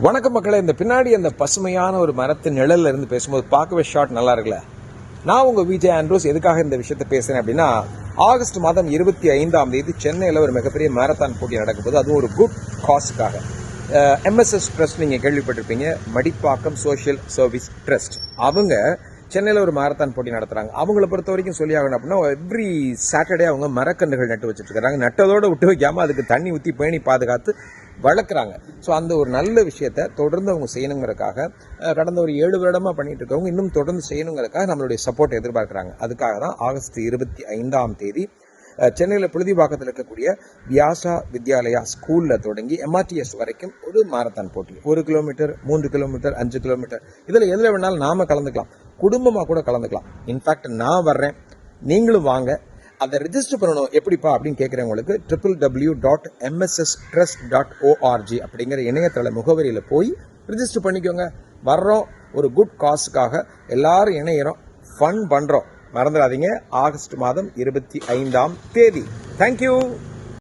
வணக்கம் மக்களே. இந்த பின்னாடி அந்த பசுமையான ஒரு மரத்து நிழல்ல இருந்து பேசும்போது பார்க்கவே ஷாட் நல்லா இருக்குல்ல. நான் உங்க விஜய் ஆண்ட்ரூஸ். எதுக்காக இந்த விஷயத்த பேசுறேன் அப்படின்னா, ஆகஸ்ட் மாதம் 25ஆம் தேதி சென்னையில் ஒரு மிகப்பெரிய மாரத்தான் போட்டி நடக்கும்போது, அதுவும் ஒரு குட் காஸ்க்காக. MSS ட்ரஸ்ட் நீங்க கேள்விப்பட்டிருப்பீங்க, மடிப்பாக்கம் சோஷியல் சர்வீஸ் ட்ரஸ்ட். அவங்க சென்னையில் ஒரு மாரத்தான் போட்டி நடத்துறாங்க. அவங்கள பொறுத்த வரைக்கும் சொல்லி ஆகணும் அப்படின்னா, எவ்ரி சாட்டர்டே அவங்க மரக்கன்றுகள் நட்டு வச்சுட்டு இருக்காங்க. நட்டதோடு விட்டு வைக்காம அதுக்கு தண்ணி ஊற்றி பேணி பாதுகாத்து வளர்க்குறாங்க. ஸோ அந்த ஒரு நல்ல விஷயத்தை தொடர்ந்து அவங்க செய்யணுங்கிறதுக்காக, கடந்த ஒரு 7 வருடமாக பண்ணிட்டு இருக்கவங்க இன்னும் தொடர்ந்து செய்யணுங்கிறதுக்காக நம்மளுடைய சப்போர்ட் எதிர்பார்க்குறாங்க. அதுக்காக தான் ஆகஸ்ட் 25ஆம் தேதி சென்னையில் புழுதிவாக்கத்தில் இருக்கக்கூடிய வியாசா வித்யாலயா ஸ்கூலில் தொடங்கி MRTS வரைக்கும் ஒரு மாரத்தான் போட்டி. 1 கிலோமீட்டர், 3 கிலோமீட்டர், 5 கிலோமீட்டர், இதில் எதில் வேணாலும் நாம கலந்துக்கலாம், குடும்பமாக கூட கலந்துக்கலாம். இன்ஃபேக்ட் நான் வர்றேன், நீங்களும் வாங்க. அதை ரிஜிஸ்டர் பண்ணணும். எப்படிப்பா அப்படின்னு கேட்குறவங்களுக்கு www.msstrust.org அப்படிங்கிற இணையதள முகவரியில் போய் ரிஜிஸ்டர் பண்ணிக்கோங்க. வர்றோம், ஒரு குட் காசுக்காக எல்லாரும் இணையிறோம், ஃபன் பண்ணுறோம். மறந்துடாதீங்க, ஆகஸ்ட் மாதம் 25ஆம் தேதி. தேங்க்யூ.